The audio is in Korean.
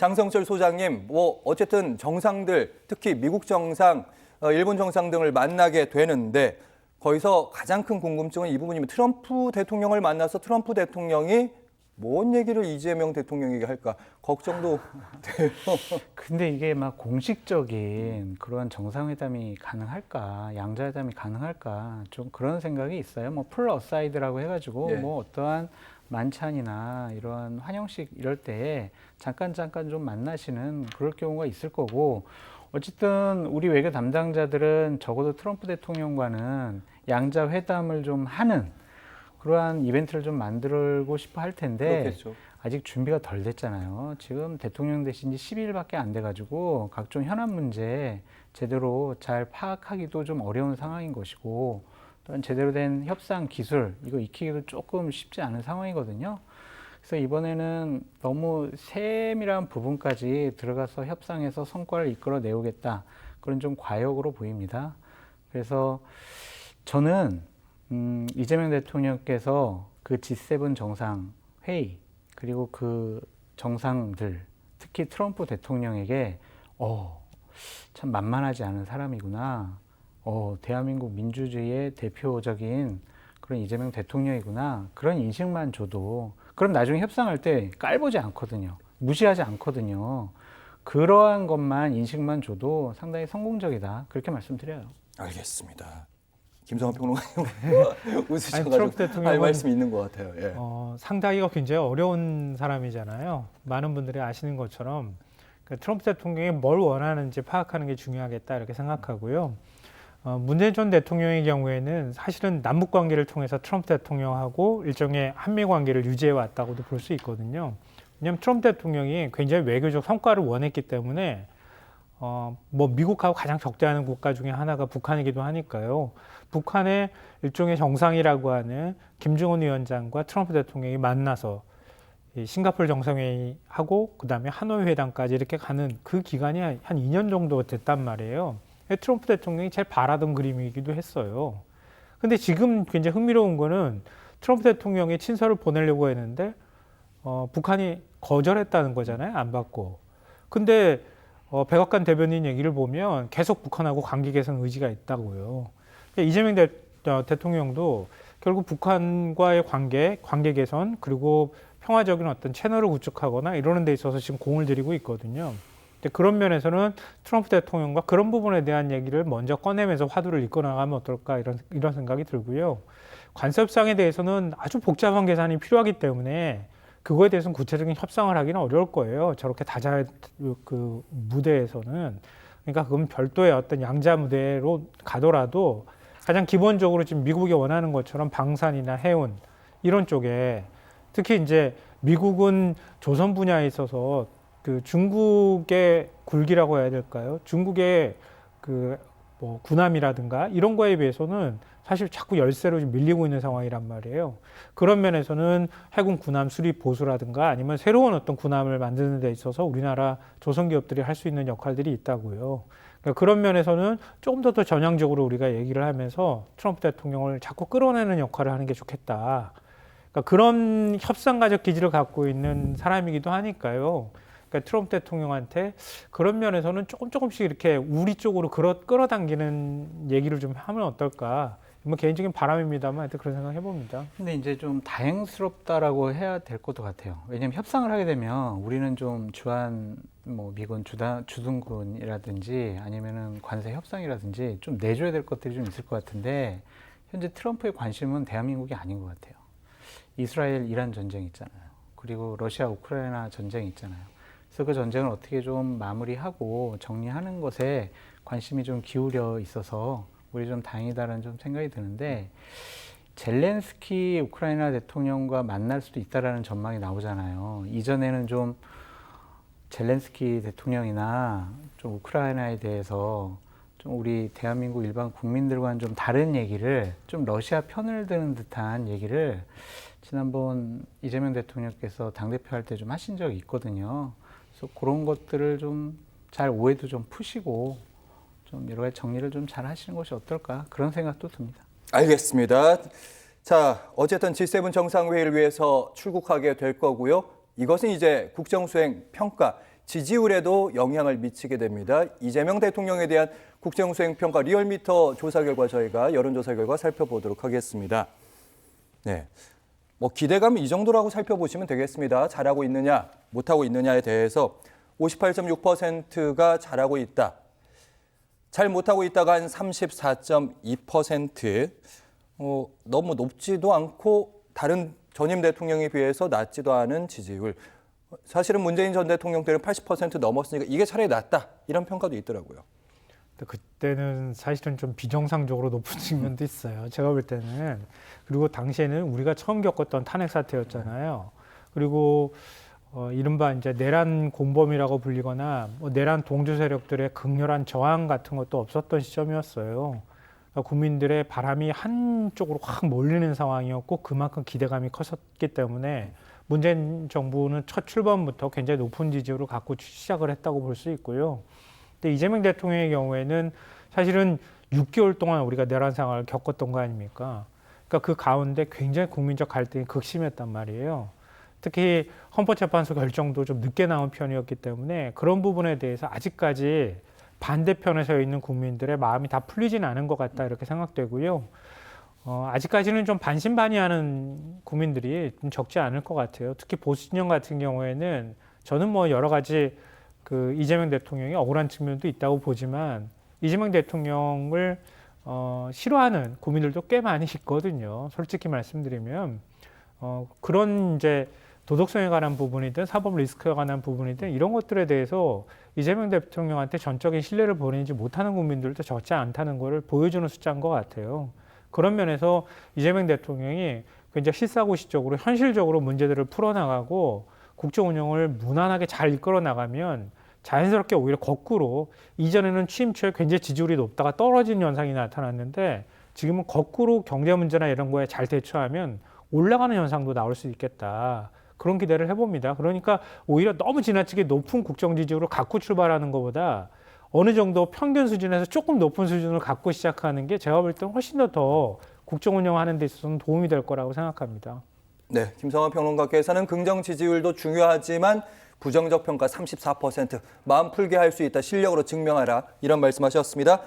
장성철 소장님, 어쨌든 정상들, 특히 미국 정상, 일본 정상 등을 만나게 되는데 거기서 가장 큰 궁금증은 이 부분이면 트럼프 대통령을 만나서 트럼프 대통령이 뭔 얘기를 이재명 대통령에게 할까 걱정도 돼요. 근데 이게 막 공식적인 그런 정상회담이 가능할까, 양자회담이 가능할까, 좀 그런 생각이 있어요. 뭐 풀 어사이드라고 해가지고 예. 뭐 어떠한 만찬이나 이런 환영식 이럴 때에 잠깐 좀 만나시는 그럴 경우가 있을 거고, 어쨌든 우리 외교 담당자들은 적어도 트럼프 대통령과는 양자회담을 좀 하는 그러한 이벤트를 좀 만들고 싶어 할 텐데 그렇겠죠. 아직 준비가 덜 됐잖아요. 지금 대통령 되신 지 12일밖에 안 돼가지고 각종 현안 문제 제대로 잘 파악하기도 좀 어려운 상황인 것이고, 또한 제대로 된 협상 기술 이거 익히기도 조금 쉽지 않은 상황이거든요. 그래서 이번에는 너무 세밀한 부분까지 들어가서 협상해서 성과를 이끌어내오겠다, 그런 좀 과욕으로 보입니다. 그래서 저는 이재명 대통령께서 그 G7 정상회의 그리고 그 정상들, 특히 트럼프 대통령에게 참 만만하지 않은 사람이구나, 대한민국 민주주의의 대표적인 그런 이재명 대통령이구나, 그런 인식만 줘도, 그럼 나중에 협상할 때 깔보지 않거든요. 무시하지 않거든요. 그러한 것만, 인식만 줘도 상당히 성공적이다, 그렇게 말씀드려요. 알겠습니다. 김성환 평론가님 트럼프 웃으셔가지고 할 대통령은 말씀이 있는 것 같아요. 예. 상대하기가 굉장히 어려운 사람이잖아요. 많은 분들이 아시는 것처럼 트럼프 대통령이 뭘 원하는지 파악하는 게 중요하겠다 이렇게 생각하고요. 문재인 전 대통령의 경우에는 사실은 남북 관계를 통해서 트럼프 대통령하고 일종의 한미 관계를 유지해 왔다고도 볼 수 있거든요. 왜냐하면 트럼프 대통령이 굉장히 외교적 성과를 원했기 때문에 뭐 미국하고 가장 적대하는 국가 중에 하나가 북한이기도 하니까요. 북한의 일종의 정상이라고 하는 김정은 위원장과 트럼프 대통령이 만나서 이 싱가포르 정상회의하고 그다음에 하노이 회담까지 이렇게 가는 그 기간이 한 2년 정도 됐단 말이에요. 트럼프 대통령이 제일 바라던 그림이기도 했어요. 근데 지금 굉장히 흥미로운 거는 트럼프 대통령이 친서를 보내려고 했는데 북한이 거절했다는 거잖아요. 안 받고. 근데 백악관 대변인 얘기를 보면 계속 북한하고 관계 개선 의지가 있다고요. 그러니까 이재명 대통령도 결국 북한과의 관계 개선 그리고 평화적인 어떤 채널을 구축하거나 이러는 데 있어서 지금 공을 들이고 있거든요. 근데 그런 면에서는 트럼프 대통령과 그런 부분에 대한 얘기를 먼저 꺼내면서 화두를 이끌어나가면 어떨까 이런 생각이 들고요. 관습상에 대해서는 아주 복잡한 계산이 필요하기 때문에 그거에 대해서는 구체적인 협상을 하기는 어려울 거예요. 저렇게 다자 그 무대에서는. 그러니까 그건 별도의 어떤 양자 무대로 가더라도 가장 기본적으로 지금 미국이 원하는 것처럼 방산이나 해운 이런 쪽에, 특히 이제 미국은 조선 분야에 있어서 그 중국의 굴기라고 해야 될까요? 중국의 그 뭐 군함이라든가 이런 거에 비해서는 사실 자꾸 열세로 좀 밀리고 있는 상황이란 말이에요. 그런 면에서는 해군 군함 수립 보수라든가 아니면 새로운 어떤 군함을 만드는 데 있어서 우리나라 조선 기업들이 할 수 있는 역할들이 있다고요. 그러니까 그런 면에서는 조금 더 전향적으로 우리가 얘기를 하면서 트럼프 대통령을 자꾸 끌어내는 역할을 하는 게 좋겠다. 그러니까 그런 협상가적 기질을 갖고 있는 사람이기도 하니까요. 그러니까 트럼프 대통령한테 그런 면에서는 조금씩 이렇게 우리 쪽으로 끌어당기는 얘기를 좀 하면 어떨까. 뭐 개인적인 바람입니다만 하여튼 그런 생각 해봅니다. 근데 이제 좀 다행스럽다라고 해야 될 것도 같아요. 왜냐하면 협상을 하게 되면 우리는 좀 주한 뭐 미군 주둔군이라든지 아니면은 관세 협상이라든지 좀 내줘야 될 것들이 좀 있을 것 같은데, 현재 트럼프의 관심은 대한민국이 아닌 것 같아요. 이스라엘 이란 전쟁 있잖아요. 그리고 러시아 우크라이나 전쟁 있잖아요. 그래서 그 전쟁을 어떻게 좀 마무리하고 정리하는 것에 관심이 좀 기울여 있어서 우리 좀 다행이다라는 좀 생각이 드는데, 젤렌스키 우크라이나 대통령과 만날 수도 있다라는 전망이 나오잖아요. 이전에는 좀 젤렌스키 대통령이나 좀 우크라이나에 대해서 좀 우리 대한민국 일반 국민들과는 좀 다른 얘기를, 좀 러시아 편을 드는 듯한 얘기를 지난번 이재명 대통령께서 당대표 할 때 좀 하신 적이 있거든요. 그래서 그런 것들을 좀 잘 오해도 좀 푸시고 좀 여러 가지 정리를 좀 잘 하시는 것이 어떨까, 그런 생각도 듭니다. 알겠습니다. 자, 어쨌든 G7 정상회의를 위해서 출국하게 될 거고요. 이것은 이제 국정수행 평가, 지지율에도 영향을 미치게 됩니다. 이재명 대통령에 대한 국정수행평가 리얼미터 조사 결과 저희가 여론조사 결과 살펴보도록 하겠습니다. 네, 뭐 기대감은 이 정도라고 살펴보시면 되겠습니다. 잘하고 있느냐, 못하고 있느냐에 대해서 58.6%가 잘하고 있다. 잘 못하고 있다가 한 34.2%. 너무 높지도 않고 다른 전임 대통령에 비해서 낮지도 않은 지지율. 사실은 문재인 전 대통령 때는 80% 넘었으니까 이게 차라리 낫다. 이런 평가도 있더라고요. 그때는 사실은 좀 비정상적으로 높은 측면도 있어요. 제가 볼 때는. 그리고 당시에는 우리가 처음 겪었던 탄핵 사태였잖아요. 그리고 이른바 이제 내란 공범이라고 불리거나 내란 동조 세력들의 극렬한 저항 같은 것도 없었던 시점이었어요. 그러니까 국민들의 바람이 한쪽으로 확 몰리는 상황이었고 그만큼 기대감이 컸었기 때문에 문재인 정부는 첫 출범부터 굉장히 높은 지지율을 갖고 시작을 했다고 볼 수 있고요. 근데 이재명 대통령의 경우에는 사실은 6개월 동안 우리가 내란 상황을 겪었던 거 아닙니까? 그러니까 그 가운데 굉장히 국민적 갈등이 극심했단 말이에요. 특히 헌법재판소 결정도 좀 늦게 나온 편이었기 때문에 그런 부분에 대해서 아직까지 반대편에 서 있는 국민들의 마음이 다 풀리지는 않은 것 같다 이렇게 생각되고요. 아직까지는 좀 반신반의하는 국민들이 좀 적지 않을 것 같아요. 특히 보수 진영 같은 경우에는 저는 뭐 여러 가지 그 이재명 대통령이 억울한 측면도 있다고 보지만 이재명 대통령을 싫어하는 국민들도 꽤 많이 있거든요. 솔직히 말씀드리면 그런 이제 도덕성에 관한 부분이든 사법 리스크에 관한 부분이든 이런 것들에 대해서 이재명 대통령한테 전적인 신뢰를 보내지 못하는 국민들도 적지 않다는 것을 보여주는 숫자인 것 같아요. 그런 면에서 이재명 대통령이 굉장히 실사구시적으로 현실적으로 문제들을 풀어나가고 국정 운영을 무난하게 잘 이끌어 나가면 자연스럽게 오히려 거꾸로 이전에는 취임 초에 굉장히 지지율이 높다가 떨어지는 현상이 나타났는데 지금은 거꾸로 경제 문제나 이런 거에 잘 대처하면 올라가는 현상도 나올 수 있겠다. 그런 기대를 해봅니다. 그러니까 오히려 너무 지나치게 높은 국정 지지율을 갖고 출발하는 것보다 어느 정도 평균 수준에서 조금 높은 수준을 갖고 시작하는 게 제가 볼 때는 훨씬 더 국정 운영하는 데 있어서는 도움이 될 거라고 생각합니다. 네, 김성환 평론가께서는 긍정 지지율도 중요하지만 부정적 평가 34%, 마음 풀게 할 수 있다, 실력으로 증명하라 이런 말씀하셨습니다.